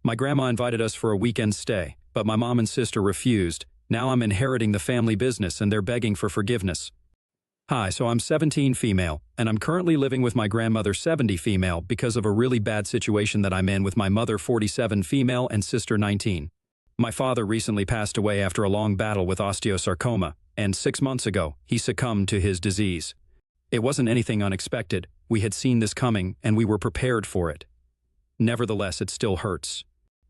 My grandma invited us for a weekend stay, but my mom and sister refused. Now I'm inheriting the family business and they're begging for forgiveness. Hi, so I'm 17 female, and I'm currently living with my grandmother 70 female because of a really bad situation that I'm in with my mother 47 female and sister 19. My father recently passed away after a long battle with osteosarcoma, and 6 months ago, he succumbed to his disease. It wasn't anything unexpected. We had seen this coming, and we were prepared for it. Nevertheless, it still hurts.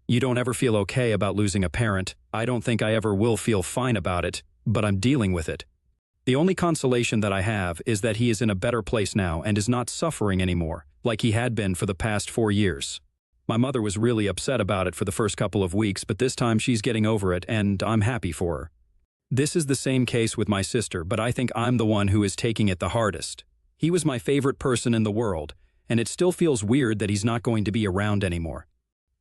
You don't ever feel okay about losing a parent. I don't think I ever will feel fine about it, but I'm dealing with it. The only consolation that I have is that he is in a better place now and is not suffering anymore, like he had been for the past 4 years. My mother was really upset about it for the first couple of weeks, but this time she's getting over it, and I'm happy for her. This is the same case with my sister, but I think I'm the one who is taking it the hardest. He was my favorite person in the world, and it still feels weird that he's not going to be around anymore.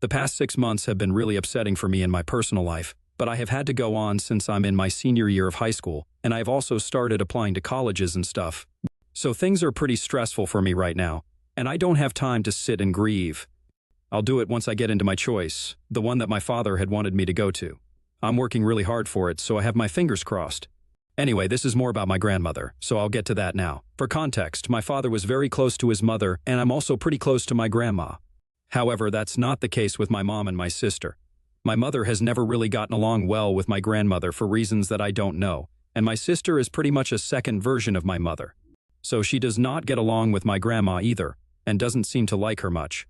The past 6 months have been really upsetting for me in my personal life, but I have had to go on since I'm in my senior year of high school, and I've also started applying to colleges and stuff. So things are pretty stressful for me right now, and I don't have time to sit and grieve. I'll do it once I get into my choice, the one that my father had wanted me to go to. I'm working really hard for it, so I have my fingers crossed. Anyway, this is more about my grandmother, so I'll get to that now. For context, my father was very close to his mother, and I'm also pretty close to my grandma. However, that's not the case with my mom and my sister. My mother has never really gotten along well with my grandmother for reasons that I don't know, and my sister is pretty much a second version of my mother. So she does not get along with my grandma either, and doesn't seem to like her much.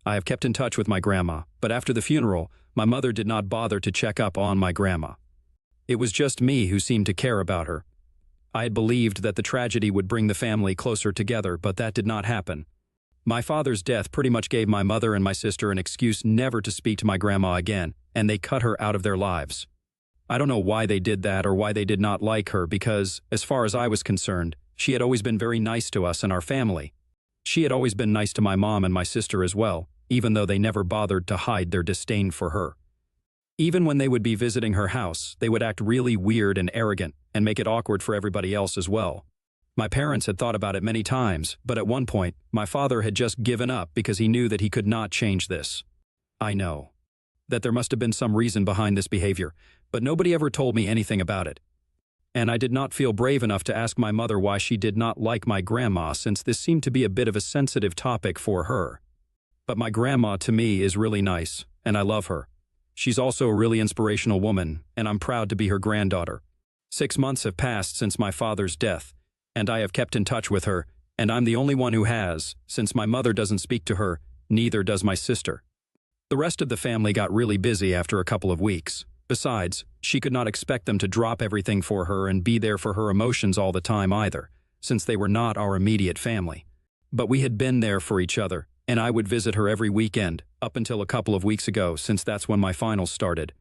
I have kept in touch with my grandma, but after the funeral, my mother did not bother to check up on my grandma. It was just me who seemed to care about her. I had believed that the tragedy would bring the family closer together, but that did not happen. My father's death pretty much gave my mother and my sister an excuse never to speak to my grandma again, and they cut her out of their lives. I don't know why they did that or why they did not like her because, as far as I was concerned, she had always been very nice to us and our family. She had always been nice to my mom and my sister as well, even though they never bothered to hide their disdain for her. Even when they would be visiting her house, they would act really weird and arrogant and make it awkward for everybody else as well. My parents had thought about it many times, but at one point, my father had just given up because he knew that he could not change this. I know that there must have been some reason behind this behavior, but nobody ever told me anything about it. And I did not feel brave enough to ask my mother why she did not like my grandma, since this seemed to be a bit of a sensitive topic for her. But my grandma, to me, is really nice, and I love her. She's also a really inspirational woman, and I'm proud to be her granddaughter. 6 months have passed since my father's death, and I have kept in touch with her, and I'm the only one who has, since my mother doesn't speak to her, neither does my sister. The rest of the family got really busy after a couple of weeks. Besides, she could not expect them to drop everything for her and be there for her emotions all the time either, since they were not our immediate family. But we had been there for each other, and I would visit her every weekend, up until a couple of weeks ago, since that's when my finals started.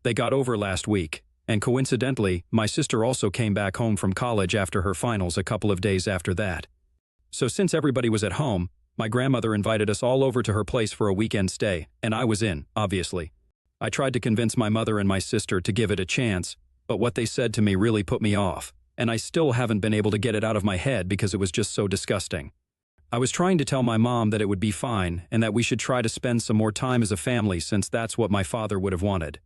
They got over last week, and coincidentally, my sister also came back home from college after her finals a couple of days after that. So since everybody was at home, my grandmother invited us all over to her place for a weekend stay, and I was in, obviously. I tried to convince my mother and my sister to give it a chance, but what they said to me really put me off, and I still haven't been able to get it out of my head because it was just so disgusting. I was trying to tell my mom that it would be fine and that we should try to spend some more time as a family since that's what my father would have wanted.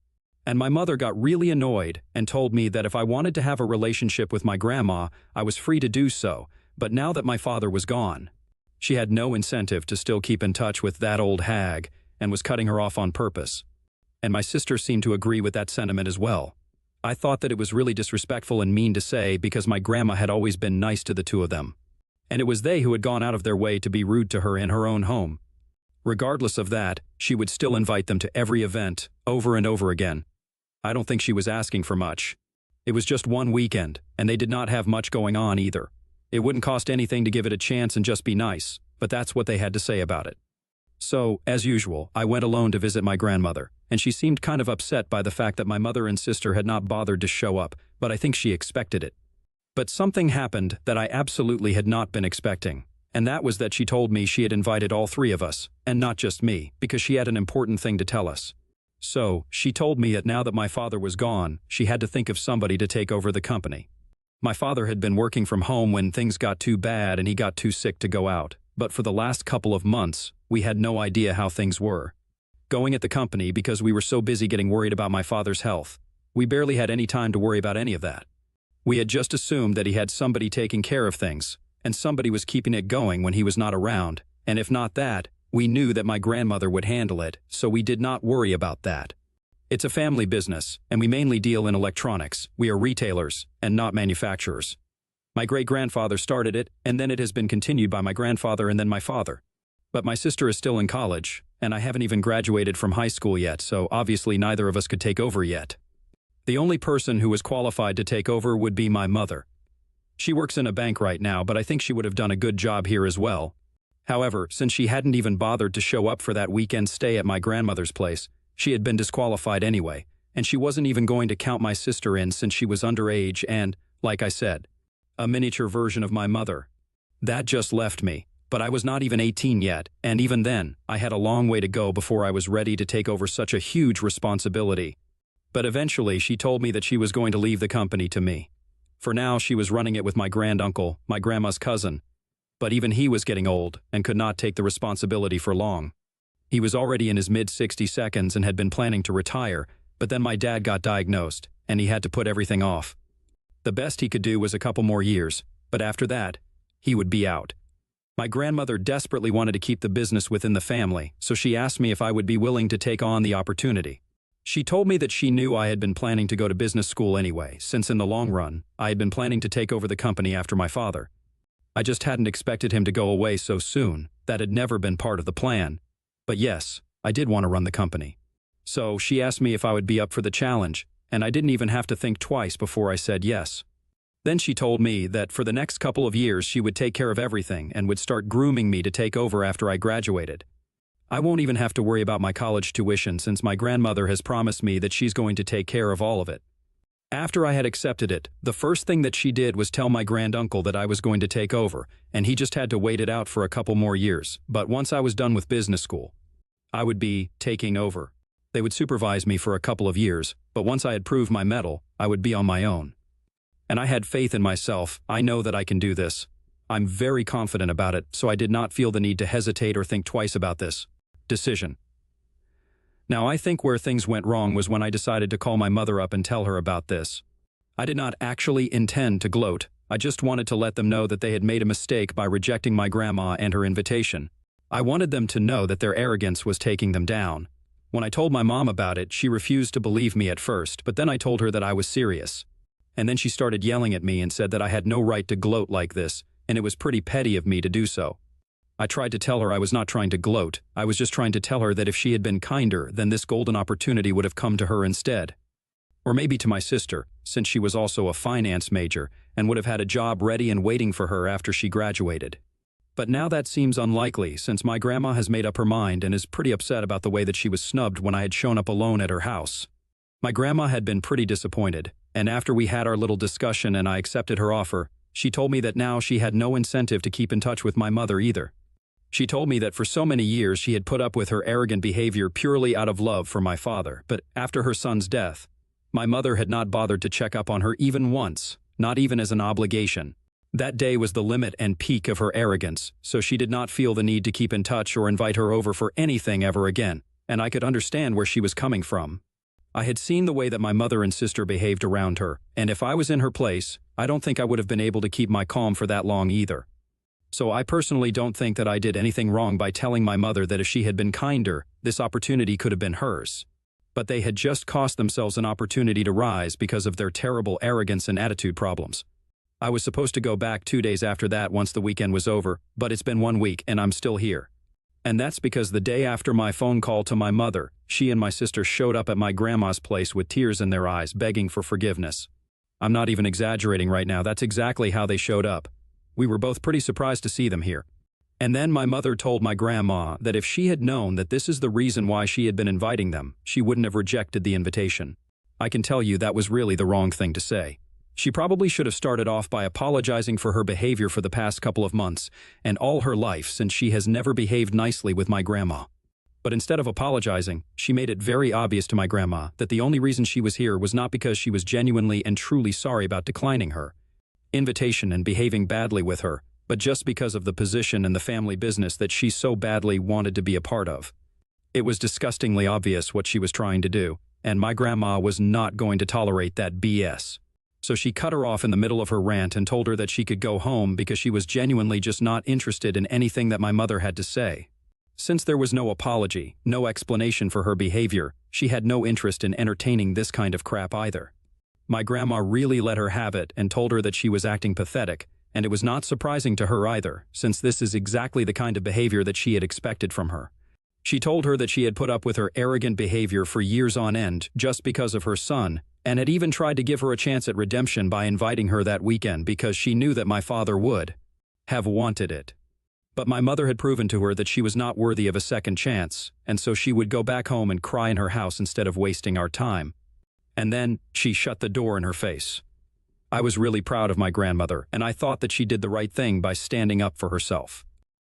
And my mother got really annoyed and told me that if I wanted to have a relationship with my grandma, I was free to do so, but now that my father was gone, she had no incentive to still keep in touch with that old hag and was cutting her off on purpose. And my sister seemed to agree with that sentiment as well. I thought that it was really disrespectful and mean to say because my grandma had always been nice to the two of them. And it was they who had gone out of their way to be rude to her in her own home. Regardless of that, she would still invite them to every event, over and over again. I don't think she was asking for much. It was just one weekend, and they did not have much going on either. It wouldn't cost anything to give it a chance and just be nice, but that's what they had to say about it. So, as usual, I went alone to visit my grandmother, and she seemed kind of upset by the fact that my mother and sister had not bothered to show up, but I think she expected it. But something happened that I absolutely had not been expecting, and that was that she told me she had invited all three of us, and not just me, because she had an important thing to tell us. So, she told me that now that my father was gone, she had to think of somebody to take over the company. My father had been working from home when things got too bad and he got too sick to go out, but for the last couple of months, we had no idea how things were. going at the company because we were so busy getting worried about my father's health. We barely had any time to worry about any of that. We had just assumed that he had somebody taking care of things, and somebody was keeping it going when he was not around, and if not that, we knew that my grandmother would handle it, so we did not worry about that. It's a family business, and we mainly deal in electronics. We are retailers, and not manufacturers. My great-grandfather started it, and then it has been continued by my grandfather and then my father. But my sister is still in college, and I haven't even graduated from high school yet, so obviously neither of us could take over yet. The only person who was qualified to take over would be my mother. She works in a bank right now, but I think she would have done a good job here as well. However, since she hadn't even bothered to show up for that weekend stay at my grandmother's place, she had been disqualified anyway, and she wasn't even going to count my sister in since she was underage and, like I said, a miniature version of my mother. That just left me, but I was not even 18 yet, and even then, I had a long way to go before I was ready to take over such a huge responsibility. But eventually, she told me that she was going to leave the company to me. For now, she was running it with my granduncle, my grandma's cousin. But even he was getting old and could not take the responsibility for long. He was already in his mid-60s and had been planning to retire, but then my dad got diagnosed, and he had to put everything off. The best he could do was a couple more years, but after that, he would be out. My grandmother desperately wanted to keep the business within the family, so she asked me if I would be willing to take on the opportunity. She told me that she knew I had been planning to go to business school anyway, since in the long run, I had been planning to take over the company after my father. I just hadn't expected him to go away so soon. That had never been part of the plan. But yes, I did want to run the company. So she asked me if I would be up for the challenge, and I didn't even have to think twice before I said yes. Then she told me that for the next couple of years she would take care of everything and would start grooming me to take over after I graduated. I won't even have to worry about my college tuition since my grandmother has promised me that she's going to take care of all of it. After I had accepted it, the first thing that she did was tell my granduncle that I was going to take over, and he just had to wait it out for a couple more years. But once I was done with business school, I would be taking over. They would supervise me for a couple of years, but once I had proved my mettle, I would be on my own. And I had faith in myself. I know that I can do this. I'm very confident about it, so I did not feel the need to hesitate or think twice about this decision. Now, I think where things went wrong was when I decided to call my mother up and tell her about this. I did not actually intend to gloat. I just wanted to let them know that they had made a mistake by rejecting my grandma and her invitation. I wanted them to know that their arrogance was taking them down. When I told my mom about it, she refused to believe me at first, but then I told her that I was serious. And then she started yelling at me and said that I had no right to gloat like this, and it was pretty petty of me to do so. I tried to tell her I was not trying to gloat. I was just trying to tell her that if she had been kinder, then this golden opportunity would have come to her instead. Or maybe to my sister, since she was also a finance major and would have had a job ready and waiting for her after she graduated. But now that seems unlikely since my grandma has made up her mind and is pretty upset about the way that she was snubbed when I had shown up alone at her house. My grandma had been pretty disappointed, and after we had our little discussion and I accepted her offer, she told me that now she had no incentive to keep in touch with my mother either. She told me that for so many years she had put up with her arrogant behavior purely out of love for my father, but after her son's death, my mother had not bothered to check up on her even once, not even as an obligation. That day was the limit and peak of her arrogance, so she did not feel the need to keep in touch or invite her over for anything ever again, and I could understand where she was coming from. I had seen the way that my mother and sister behaved around her, and if I was in her place, I don't think I would have been able to keep my calm for that long either. So I personally don't think that I did anything wrong by telling my mother that if she had been kinder, this opportunity could have been hers. But they had just cost themselves an opportunity to rise because of their terrible arrogance and attitude problems. I was supposed to go back 2 days after that once the weekend was over, but it's been 1 week and I'm still here. And that's because the day after my phone call to my mother, she and my sister showed up at my grandma's place with tears in their eyes, begging for forgiveness. I'm not even exaggerating right now, that's exactly how they showed up. We were both pretty surprised to see them here. And then my mother told my grandma that if she had known that this is the reason why she had been inviting them, she wouldn't have rejected the invitation. I can tell you that was really the wrong thing to say. She probably should have started off by apologizing for her behavior for the past couple of months and all her life since she has never behaved nicely with my grandma. But instead of apologizing, she made it very obvious to my grandma that the only reason she was here was not because she was genuinely and truly sorry about declining her invitation and behaving badly with her, but just because of the position and the family business that she so badly wanted to be a part of. It was disgustingly obvious what she was trying to do, and my grandma was not going to tolerate that BS. So she cut her off in the middle of her rant and told her that she could go home because she was genuinely just not interested in anything that my mother had to say. Since there was no apology, no explanation for her behavior, she had no interest in entertaining this kind of crap either. My grandma really let her have it and told her that she was acting pathetic, and it was not surprising to her either, since this is exactly the kind of behavior that she had expected from her. She told her that she had put up with her arrogant behavior for years on end just because of her son, and had even tried to give her a chance at redemption by inviting her that weekend because she knew that my father would have wanted it. But my mother had proven to her that she was not worthy of a second chance, and so she would go back home and cry in her house instead of wasting our time. And then she shut the door in her face. I was really proud of my grandmother, and I thought that she did the right thing by standing up for herself.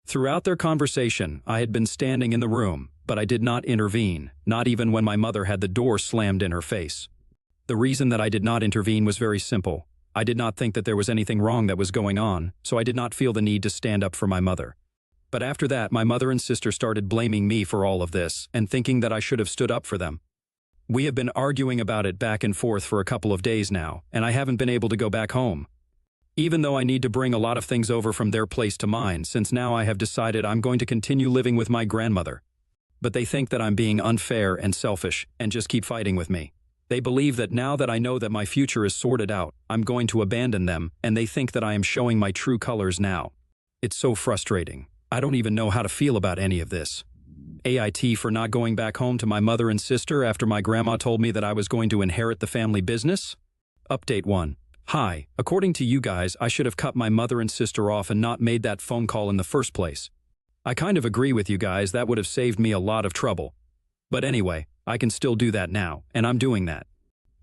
Throughout their conversation, I had been standing in the room, but I did not intervene, not even when my mother had the door slammed in her face. The reason that I did not intervene was very simple. I did not think that there was anything wrong that was going on, so I did not feel the need to stand up for my mother. But after that, my mother and sister started blaming me for all of this and thinking that I should have stood up for them. We have been arguing about it back and forth for a couple of days now, and I haven't been able to go back home. Even though I need to bring a lot of things over from their place to mine, since now I have decided I'm going to continue living with my grandmother. But they think that I'm being unfair and selfish and just keep fighting with me. They believe that now that I know that my future is sorted out, I'm going to abandon them, and they think that I am showing my true colors now. It's so frustrating. I don't even know how to feel about any of this. AIT for not going back home to my mother and sister after my grandma told me that I was going to inherit the family business? Update 1. Hi, according to you guys, I should have cut my mother and sister off and not made that phone call in the first place. I kind of agree with you guys, that would have saved me a lot of trouble. But anyway, I can still do that now, and I'm doing that.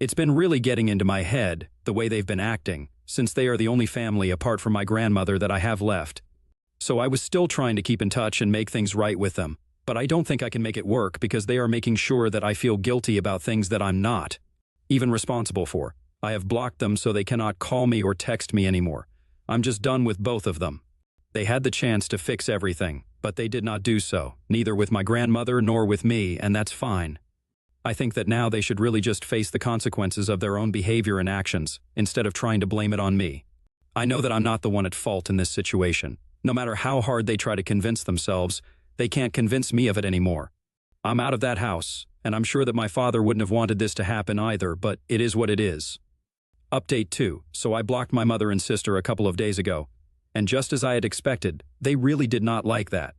It's been really getting into my head, the way they've been acting, since they are the only family apart from my grandmother that I have left. So I was still trying to keep in touch and make things right with them, but I don't think I can make it work because they are making sure that I feel guilty about things that I'm not even responsible for. I have blocked them so they cannot call me or text me anymore. I'm just done with both of them. They had the chance to fix everything, but they did not do so, neither with my grandmother nor with me, and that's fine. I think that now they should really just face the consequences of their own behavior and actions, instead of trying to blame it on me. I know that I'm not the one at fault in this situation. No matter how hard they try to convince themselves, they can't convince me of it anymore. I'm out of that house, and I'm sure that my father wouldn't have wanted this to happen either, but it is what it is. Update 2. So I blocked my mother and sister a couple of days ago, and just as I had expected, they really did not like that.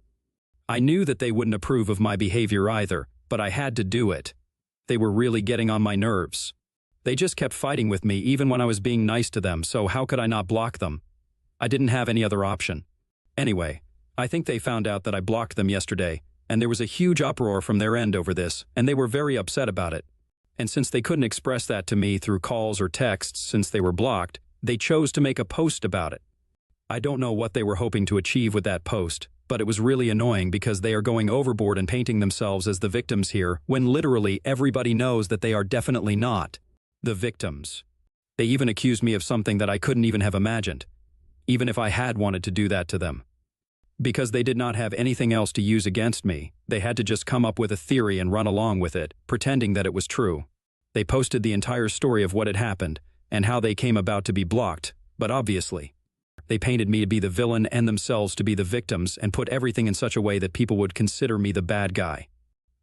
I knew that they wouldn't approve of my behavior either, but I had to do it. They were really getting on my nerves. They just kept fighting with me even when I was being nice to them, so how could I not block them? I didn't have any other option. Anyway, I think they found out that I blocked them yesterday, and there was a huge uproar from their end over this, and they were very upset about it. And since they couldn't express that to me through calls or texts since they were blocked, they chose to make a post about it. I don't know what they were hoping to achieve with that post, but it was really annoying because they are going overboard and painting themselves as the victims here when literally everybody knows that they are definitely not the victims. They even accused me of something that I couldn't even have imagined, even if I had wanted to do that to them. Because they did not have anything else to use against me, they had to just come up with a theory and run along with it, pretending that it was true. They posted the entire story of what had happened and how they came about to be blocked, but obviously, they painted me to be the villain and themselves to be the victims and put everything in such a way that people would consider me the bad guy.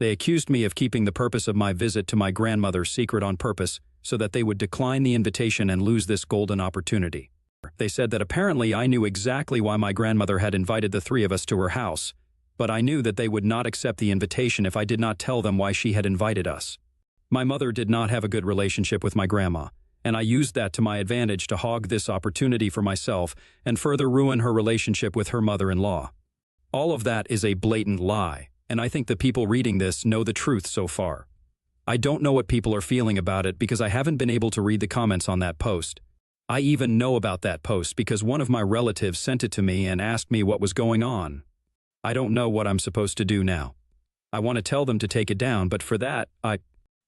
They accused me of keeping the purpose of my visit to my grandmother secret on purpose so that they would decline the invitation and lose this golden opportunity. They said that apparently I knew exactly why my grandmother had invited the three of us to her house, but I knew that they would not accept the invitation if I did not tell them why she had invited us. My mother did not have a good relationship with my grandma, and I used that to my advantage to hog this opportunity for myself and further ruin her relationship with her mother-in-law. All of that is a blatant lie, and I think the people reading this know the truth so far. I don't know what people are feeling about it because I haven't been able to read the comments on that post. I even know about that post because one of my relatives sent it to me and asked me what was going on. I don't know what I'm supposed to do now. I want to tell them to take it down, but for that, I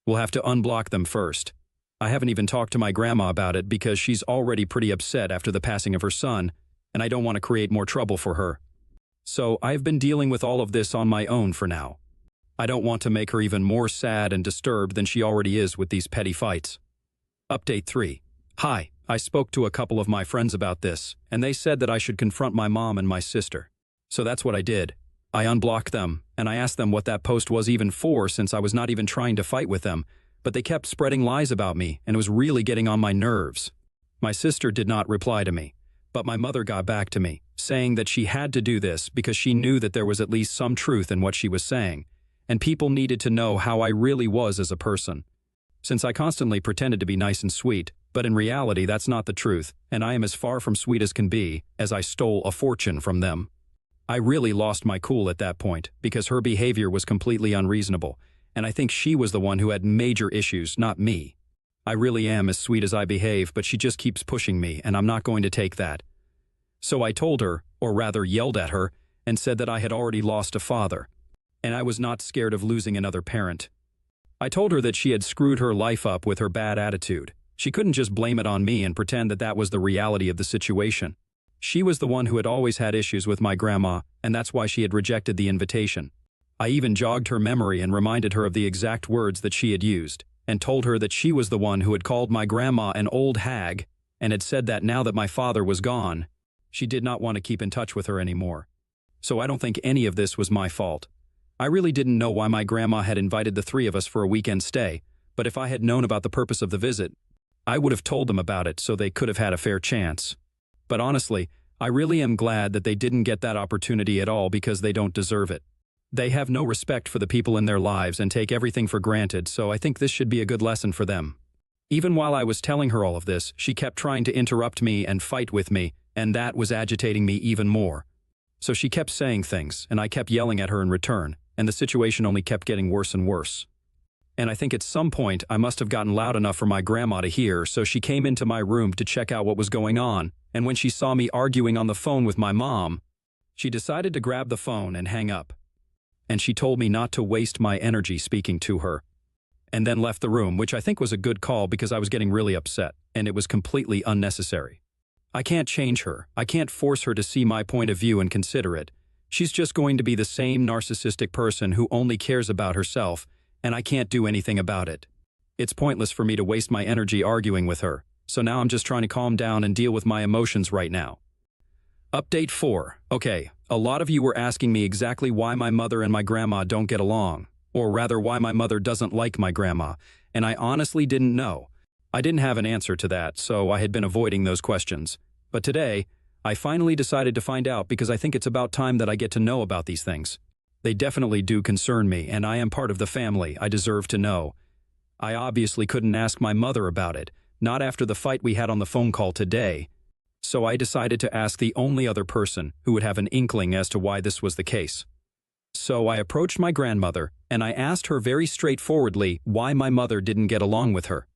will have to unblock them first. I haven't even talked to my grandma about it because she's already pretty upset after the passing of her son, and I don't want to create more trouble for her. So I've been dealing with all of this on my own for now. I don't want to make her even more sad and disturbed than she already is with these petty fights. Update 3. Hi, I spoke to a couple of my friends about this, and they said that I should confront my mom and my sister. So that's what I did. I unblocked them, and I asked them what that post was even for since I was not even trying to fight with them, but they kept spreading lies about me, and it was really getting on my nerves. My sister did not reply to me, but my mother got back to me, saying that she had to do this because she knew that there was at least some truth in what she was saying, and people needed to know how I really was as a person. Since I constantly pretended to be nice and sweet, but in reality that's not the truth, and I am as far from sweet as can be, as I stole a fortune from them. I really lost my cool at that point because her behavior was completely unreasonable, and I think she was the one who had major issues, not me. I really am as sweet as I behave, but she just keeps pushing me, and I'm not going to take that. So I told her, or rather yelled at her, and said that I had already lost a father, and I was not scared of losing another parent. I told her that she had screwed her life up with her bad attitude. She couldn't just blame it on me and pretend that that was the reality of the situation. She was the one who had always had issues with my grandma, and that's why she had rejected the invitation. I even jogged her memory and reminded her of the exact words that she had used, and told her that she was the one who had called my grandma an old hag, and had said that now that my father was gone, she did not want to keep in touch with her anymore. So I don't think any of this was my fault. I really didn't know why my grandma had invited the three of us for a weekend stay, but if I had known about the purpose of the visit, I would have told them about it so they could have had a fair chance. But honestly, I really am glad that they didn't get that opportunity at all because they don't deserve it. They have no respect for the people in their lives and take everything for granted, so I think this should be a good lesson for them. Even while I was telling her all of this, she kept trying to interrupt me and fight with me, and that was agitating me even more. So she kept saying things, and I kept yelling at her in return, and the situation only kept getting worse and worse. And I think at some point I must have gotten loud enough for my grandma to hear, so she came into my room to check out what was going on, and when she saw me arguing on the phone with my mom, she decided to grab the phone and hang up. And she told me not to waste my energy speaking to her, and then left the room, which I think was a good call because I was getting really upset, and it was completely unnecessary. I can't change her. I can't force her to see my point of view and consider it. She's just going to be the same narcissistic person who only cares about herself, and I can't do anything about it. It's pointless for me to waste my energy arguing with her, so now I'm just trying to calm down and deal with my emotions right now. Update 4. Okay, a lot of you were asking me exactly why my mother and my grandma don't get along, or rather why my mother doesn't like my grandma, and I honestly didn't know. I didn't have an answer to that, so I had been avoiding those questions. But today, I finally decided to find out because I think it's about time that I get to know about these things. They definitely do concern me, and I am part of the family. I deserve to know. I obviously couldn't ask my mother about it, not after the fight we had on the phone call today. So I decided to ask the only other person who would have an inkling as to why this was the case. So I approached my grandmother, and I asked her very straightforwardly why my mother didn't get along with her.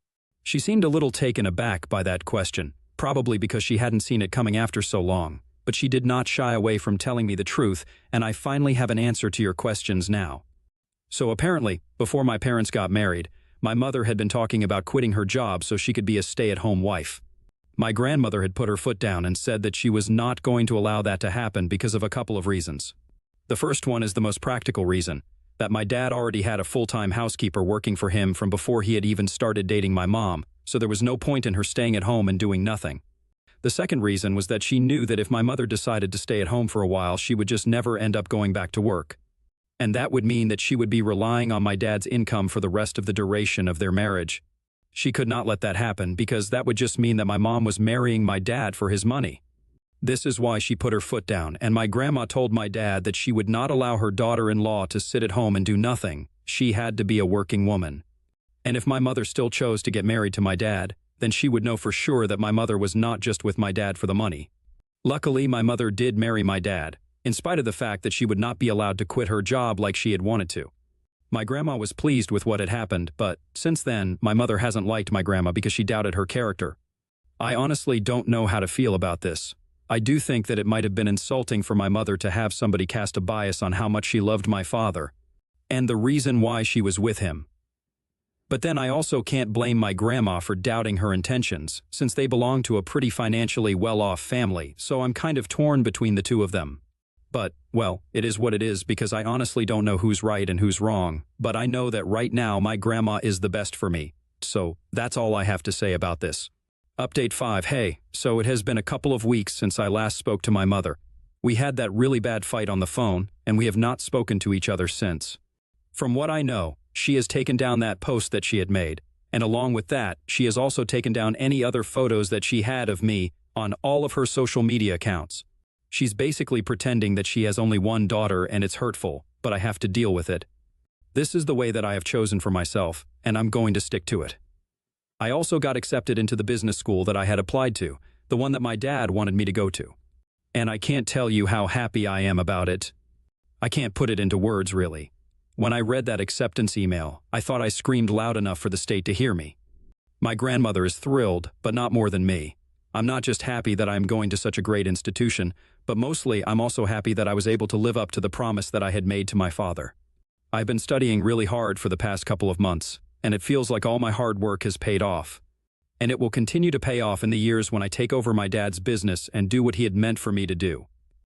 She seemed a little taken aback by that question, probably because she hadn't seen it coming after so long. But she did not shy away from telling me the truth, and I finally have an answer to your questions now. So apparently, before my parents got married, my mother had been talking about quitting her job so she could be a stay-at-home wife. My grandmother had put her foot down and said that she was not going to allow that to happen because of a couple of reasons. The first one is the most practical reason, that my dad already had a full-time housekeeper working for him from before he had even started dating my mom, so there was no point in her staying at home and doing nothing. The second reason was that she knew that if my mother decided to stay at home for a while, she would just never end up going back to work. And that would mean that she would be relying on my dad's income for the rest of the duration of their marriage. She could not let that happen because that would just mean that my mom was marrying my dad for his money. This is why she put her foot down, and my grandma told my dad that she would not allow her daughter-in-law to sit at home and do nothing. She had to be a working woman. And if my mother still chose to get married to my dad, then she would know for sure that my mother was not just with my dad for the money. Luckily, my mother did marry my dad, in spite of the fact that she would not be allowed to quit her job like she had wanted to. My grandma was pleased with what had happened, but since then, my mother hasn't liked my grandma because she doubted her character. I honestly don't know how to feel about this. I do think that it might have been insulting for my mother to have somebody cast a bias on how much she loved my father, and the reason why she was with him. But then I also can't blame my grandma for doubting her intentions, since they belong to a pretty financially well-off family, so I'm kind of torn between the two of them. But, well, it is what it is because I honestly don't know who's right and who's wrong, but I know that right now my grandma is the best for me. So, that's all I have to say about this. Update 5. Hey, so it has been a couple of weeks since I last spoke to my mother. We had that really bad fight on the phone, and we have not spoken to each other since. From what I know, she has taken down that post that she had made, and along with that, she has also taken down any other photos that she had of me on all of her social media accounts. She's basically pretending that she has only one daughter and it's hurtful, but I have to deal with it. This is the way that I have chosen for myself, and I'm going to stick to it. I also got accepted into the business school that I had applied to, the one that my dad wanted me to go to. And I can't tell you how happy I am about it. I can't put it into words, really. When I read that acceptance email, I thought I screamed loud enough for the state to hear me. My grandmother is thrilled, but not more than me. I'm not just happy that I am going to such a great institution, but mostly I'm also happy that I was able to live up to the promise that I had made to my father. I've been studying really hard for the past couple of months, and it feels like all my hard work has paid off. And it will continue to pay off in the years when I take over my dad's business and do what he had meant for me to do.